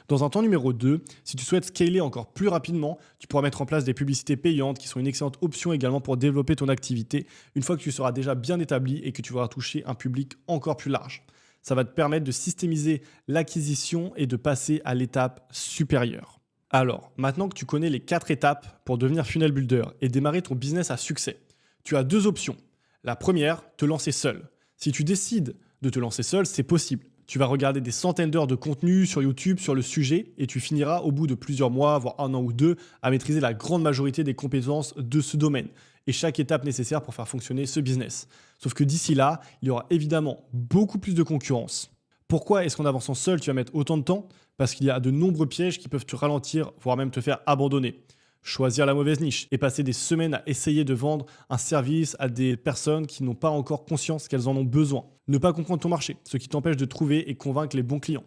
Dans un temps numéro 2, si tu souhaites scaler encore plus rapidement, tu pourras mettre en place des publicités payantes qui sont une excellente option également pour développer ton activité une fois que tu seras déjà bien établi et que tu vas toucher un public encore plus large. Ça va te permettre de systémiser l'acquisition et de passer à l'étape supérieure. Alors, maintenant que tu connais les 4 étapes pour devenir funnel builder et démarrer ton business à succès, tu as 2 options. La première, te lancer seul. Si tu décides de te lancer seul, c'est possible. Tu vas regarder des centaines d'heures de contenu sur YouTube sur le sujet et tu finiras au bout de plusieurs mois, voire 1 an ou 2, à maîtriser la grande majorité des compétences de ce domaine et chaque étape nécessaire pour faire fonctionner ce business. Sauf que d'ici là, il y aura évidemment beaucoup plus de concurrence. Pourquoi est-ce qu'en avançant seul, tu vas mettre autant de temps ? Parce qu'il y a de nombreux pièges qui peuvent te ralentir, voire même te faire abandonner. Choisir la mauvaise niche et passer des semaines à essayer de vendre un service à des personnes qui n'ont pas encore conscience qu'elles en ont besoin. Ne pas comprendre ton marché, ce qui t'empêche de trouver et convaincre les bons clients.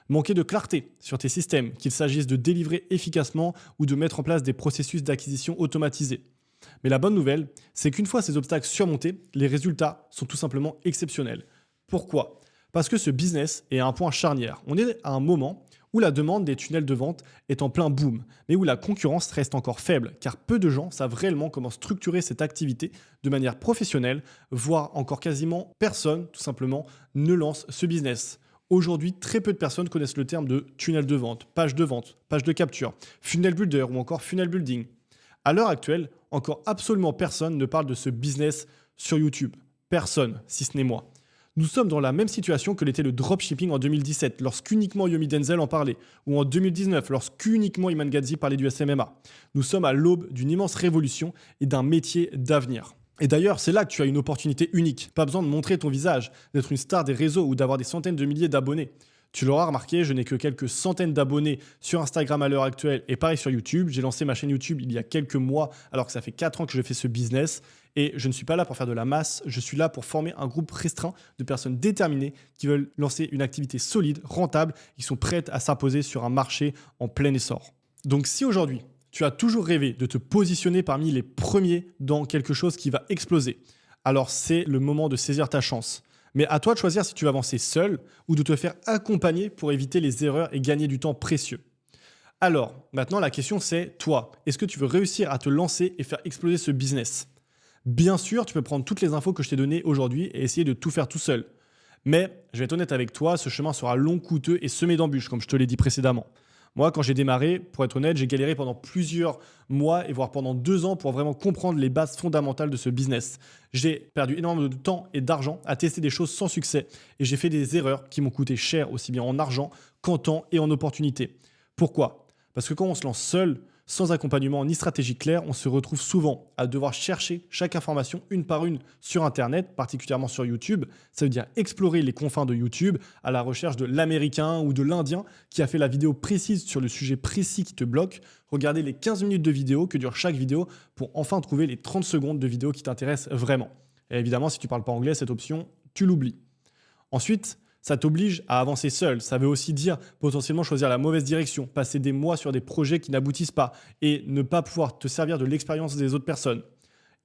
Manquer de clarté sur tes systèmes, qu'il s'agisse de délivrer efficacement ou de mettre en place des processus d'acquisition automatisés. Mais la bonne nouvelle, c'est qu'une fois ces obstacles surmontés, les résultats sont tout simplement exceptionnels. Pourquoi ? Parce que ce business est à un point charnière. On est à un moment où la demande des tunnels de vente est en plein boom, mais où la concurrence reste encore faible, car peu de gens savent réellement comment structurer cette activité de manière professionnelle, voire encore quasiment personne, tout simplement, ne lance ce business. Aujourd'hui, très peu de personnes connaissent le terme de tunnel de vente, page de capture, funnel builder ou encore funnel building. À l'heure actuelle, encore absolument personne ne parle de ce business sur YouTube. Personne, si ce n'est moi. Nous sommes dans la même situation que l'était le dropshipping en 2017, lorsqu'uniquement Yomi Denzel en parlait, ou en 2019, lorsqu'uniquement Iman Gadzhi parlait du SMMA. Nous sommes à l'aube d'une immense révolution et d'un métier d'avenir. Et d'ailleurs, c'est là que tu as une opportunité unique. Pas besoin de montrer ton visage, d'être une star des réseaux ou d'avoir des centaines de milliers d'abonnés. Tu l'auras remarqué, je n'ai que quelques centaines d'abonnés sur Instagram à l'heure actuelle et pareil sur YouTube. J'ai lancé ma chaîne YouTube il y a quelques mois alors que ça fait 4 ans que je fais ce business et je ne suis pas là pour faire de la masse, je suis là pour former un groupe restreint de personnes déterminées qui veulent lancer une activité solide, rentable, qui sont prêtes à s'imposer sur un marché en plein essor. Donc si aujourd'hui, tu as toujours rêvé de te positionner parmi les premiers dans quelque chose qui va exploser, alors c'est le moment de saisir ta chance. Mais à toi de choisir si tu vas avancer seul ou de te faire accompagner pour éviter les erreurs et gagner du temps précieux. Alors, maintenant la question c'est, toi, est-ce que tu veux réussir à te lancer et faire exploser ce business ? Bien sûr, tu peux prendre toutes les infos que je t'ai données aujourd'hui et essayer de tout faire tout seul. Mais, je vais être honnête avec toi, ce chemin sera long, coûteux et semé d'embûches, comme je te l'ai dit précédemment. Moi, quand j'ai démarré, pour être honnête, j'ai galéré pendant plusieurs mois et voire pendant 2 ans pour vraiment comprendre les bases fondamentales de ce business. J'ai perdu énormément de temps et d'argent à tester des choses sans succès et j'ai fait des erreurs qui m'ont coûté cher aussi bien en argent qu'en temps et en opportunité. Pourquoi ? Parce que quand on se lance seul, sans accompagnement ni stratégie claire, on se retrouve souvent à devoir chercher chaque information une par une sur Internet, particulièrement sur YouTube. Ça veut dire explorer les confins de YouTube à la recherche de l'Américain ou de l'Indien qui a fait la vidéo précise sur le sujet précis qui te bloque. Regarder les 15 minutes de vidéo que dure chaque vidéo pour enfin trouver les 30 secondes de vidéo qui t'intéressent vraiment. Et évidemment, si tu ne parles pas anglais, cette option, tu l'oublies. Ensuite, ça t'oblige à avancer seul. Ça veut aussi dire potentiellement choisir la mauvaise direction, passer des mois sur des projets qui n'aboutissent pas et ne pas pouvoir te servir de l'expérience des autres personnes.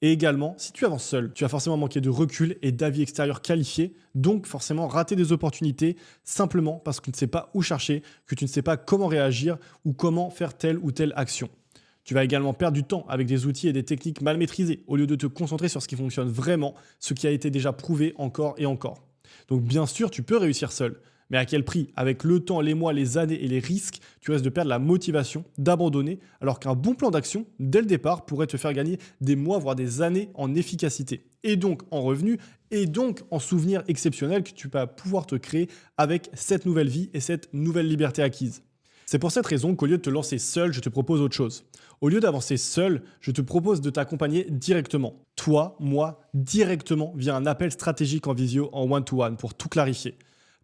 Et également, si tu avances seul, tu vas forcément manquer de recul et d'avis extérieurs qualifiés, donc forcément rater des opportunités simplement parce que tu ne sais pas où chercher, que tu ne sais pas comment réagir ou comment faire telle ou telle action. Tu vas également perdre du temps avec des outils et des techniques mal maîtrisés au lieu de te concentrer sur ce qui fonctionne vraiment, ce qui a été déjà prouvé encore et encore. Donc bien sûr, tu peux réussir seul. Mais à quel prix ? Avec le temps, les mois, les années et les risques, tu risques de perdre la motivation, d'abandonner, alors qu'un bon plan d'action, dès le départ, pourrait te faire gagner des mois, voire des années en efficacité. Et donc en revenus, et donc en souvenirs exceptionnels que tu vas pouvoir te créer avec cette nouvelle vie et cette nouvelle liberté acquise. C'est pour cette raison qu'au lieu de te lancer seul, je te propose autre chose. Au lieu d'avancer seul, je te propose de t'accompagner directement. Toi, moi, directement via un appel stratégique en visio en one-to-one pour tout clarifier.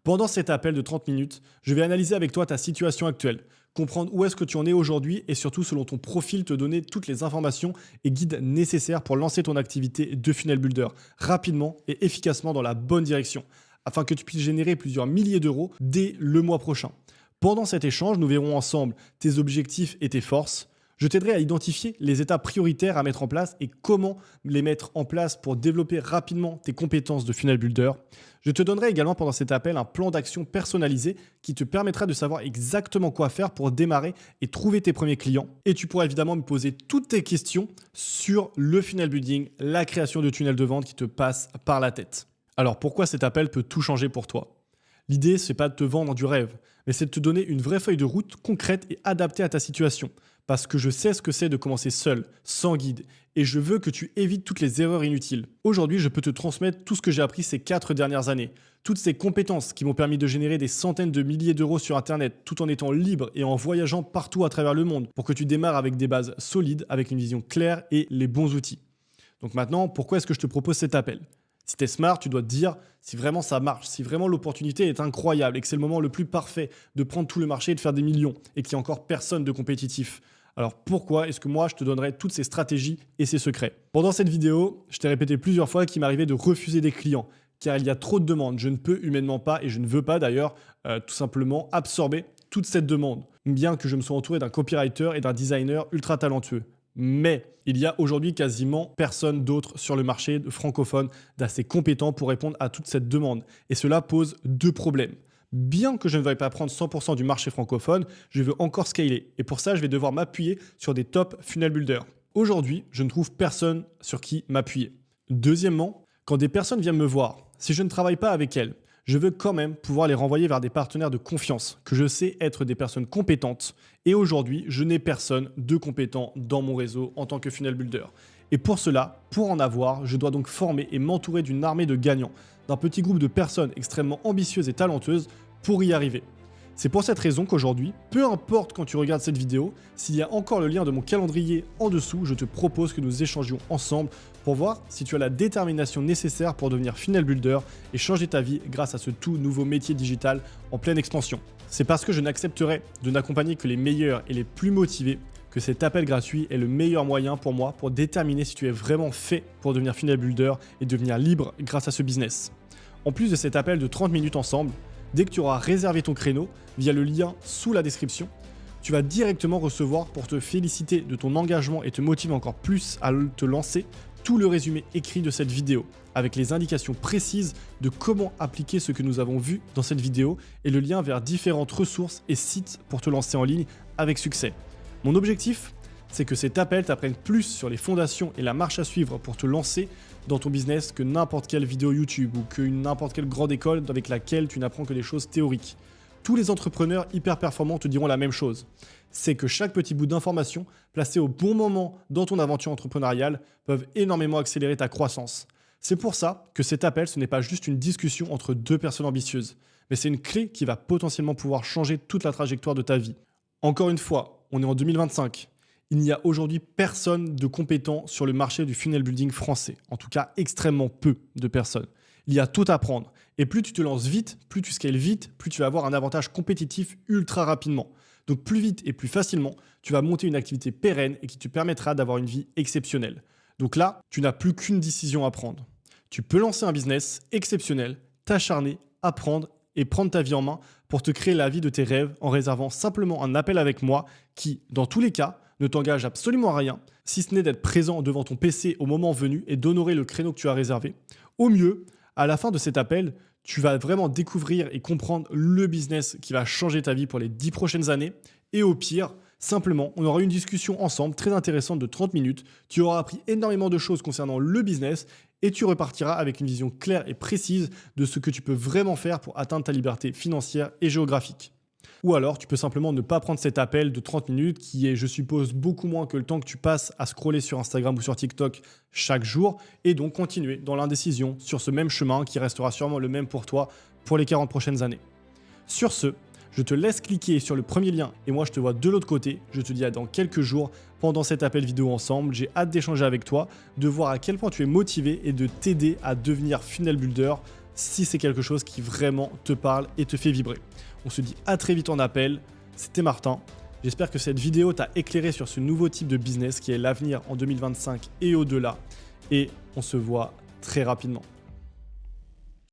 Pendant cet appel de 30 minutes, je vais analyser avec toi ta situation actuelle, comprendre où est-ce que tu en es aujourd'hui et surtout selon ton profil te donner toutes les informations et guides nécessaires pour lancer ton activité de funnel builder rapidement et efficacement dans la bonne direction afin que tu puisses générer plusieurs milliers d'euros dès le mois prochain. Pendant cet échange, nous verrons ensemble tes objectifs et tes forces. Je t'aiderai à identifier les étapes prioritaires à mettre en place et comment les mettre en place pour développer rapidement tes compétences de funnel builder. Je te donnerai également pendant cet appel un plan d'action personnalisé qui te permettra de savoir exactement quoi faire pour démarrer et trouver tes premiers clients. Et tu pourras évidemment me poser toutes tes questions sur le funnel building, la création de tunnels de vente qui te passent par la tête. Alors pourquoi cet appel peut tout changer pour toi ? L'idée, c'est pas de te vendre du rêve, mais c'est de te donner une vraie feuille de route concrète et adaptée à ta situation. Parce que je sais ce que c'est de commencer seul, sans guide, et je veux que tu évites toutes les erreurs inutiles. Aujourd'hui, je peux te transmettre tout ce que j'ai appris ces 4 dernières années. Toutes ces compétences qui m'ont permis de générer des centaines de milliers d'euros sur Internet, tout en étant libre et en voyageant partout à travers le monde, pour que tu démarres avec des bases solides, avec une vision claire et les bons outils. Donc maintenant, pourquoi est-ce que je te propose cet appel ? Si tu es smart, tu dois te dire si vraiment ça marche, si vraiment l'opportunité est incroyable et que c'est le moment le plus parfait de prendre tout le marché et de faire des millions et qu'il n'y a encore personne de compétitif. Alors pourquoi est-ce que moi je te donnerais toutes ces stratégies et ces secrets ? Pendant cette vidéo, je t'ai répété plusieurs fois qu'il m'arrivait de refuser des clients car il y a trop de demandes. Je ne peux humainement pas et je ne veux pas d'ailleurs tout simplement absorber toute cette demande. Bien que je me sois entouré d'un copywriter et d'un designer ultra talentueux. Mais il y a aujourd'hui quasiment personne d'autre sur le marché francophone d'assez compétent pour répondre à toute cette demande. Et cela pose 2 problèmes. Bien que je ne veuille pas prendre 100% du marché francophone, je veux encore scaler. Et pour ça, je vais devoir m'appuyer sur des top funnel builders. Aujourd'hui, je ne trouve personne sur qui m'appuyer. Deuxièmement, quand des personnes viennent me voir, si je ne travaille pas avec elles, je veux quand même pouvoir les renvoyer vers des partenaires de confiance, que je sais être des personnes compétentes. Et aujourd'hui, je n'ai personne de compétent dans mon réseau en tant que funnel builder. Et pour cela, pour en avoir, je dois donc former et m'entourer d'une armée de gagnants, d'un petit groupe de personnes extrêmement ambitieuses et talentueuses pour y arriver. C'est pour cette raison qu'aujourd'hui, peu importe quand tu regardes cette vidéo, s'il y a encore le lien de mon calendrier en dessous, je te propose que nous échangions ensemble pour voir si tu as la détermination nécessaire pour devenir funnel builder et changer ta vie grâce à ce tout nouveau métier digital en pleine expansion. C'est parce que je n'accepterai de n'accompagner que les meilleurs et les plus motivés que cet appel gratuit est le meilleur moyen pour moi pour déterminer si tu es vraiment fait pour devenir funnel builder et devenir libre grâce à ce business. En plus de cet appel de 30 minutes ensemble, dès que tu auras réservé ton créneau via le lien sous la description, tu vas directement recevoir pour te féliciter de ton engagement et te motiver encore plus à te lancer tout le résumé écrit de cette vidéo avec les indications précises de comment appliquer ce que nous avons vu dans cette vidéo et le lien vers différentes ressources et sites pour te lancer en ligne avec succès. Mon objectif, c'est que cet appel t'apprenne plus sur les fondations et la marche à suivre pour te lancer dans ton business que n'importe quelle vidéo YouTube ou que n'importe quelle grande école avec laquelle tu n'apprends que des choses théoriques. Tous les entrepreneurs hyper performants te diront la même chose. C'est que chaque petit bout d'information placé au bon moment dans ton aventure entrepreneuriale peuvent énormément accélérer ta croissance. C'est pour ça que cet appel, ce n'est pas juste une discussion entre deux personnes ambitieuses, mais c'est une clé qui va potentiellement pouvoir changer toute la trajectoire de ta vie. Encore une fois, on est en 2025. Il n'y a aujourd'hui personne de compétent sur le marché du funnel building français. En tout cas, extrêmement peu de personnes. Il y a tout à apprendre. Et plus tu te lances vite, plus tu scales vite, plus tu vas avoir un avantage compétitif ultra rapidement. Donc plus vite et plus facilement, tu vas monter une activité pérenne et qui te permettra d'avoir une vie exceptionnelle. Donc là, tu n'as plus qu'une décision à prendre. Tu peux lancer un business exceptionnel, t'acharner, apprendre et prendre ta vie en main pour te créer la vie de tes rêves en réservant simplement un appel avec moi qui, dans tous les cas, ne t'engage absolument à rien, si ce n'est d'être présent devant ton PC au moment venu et d'honorer le créneau que tu as réservé. Au mieux, à la fin de cet appel, tu vas vraiment découvrir et comprendre le business qui va changer ta vie pour les 10 prochaines années. Et au pire, simplement, on aura une discussion ensemble très intéressante de 30 minutes. Tu auras appris énormément de choses concernant le business et tu repartiras avec une vision claire et précise de ce que tu peux vraiment faire pour atteindre ta liberté financière et géographique. Ou alors, tu peux simplement ne pas prendre cet appel de 30 minutes qui est, je suppose, beaucoup moins que le temps que tu passes à scroller sur Instagram ou sur TikTok chaque jour et donc continuer dans l'indécision sur ce même chemin qui restera sûrement le même pour toi pour les 40 prochaines années. Sur ce, je te laisse cliquer sur le premier lien et moi je te vois de l'autre côté. Je te dis à dans quelques jours pendant cet appel vidéo ensemble. J'ai hâte d'échanger avec toi, de voir à quel point tu es motivé et de t'aider à devenir funnel builder si c'est quelque chose qui vraiment te parle et te fait vibrer. On se dit à très vite en appel. C'était Martin. J'espère que cette vidéo t'a éclairé sur ce nouveau type de business qui est l'avenir en 2025 et au-delà. Et on se voit très rapidement.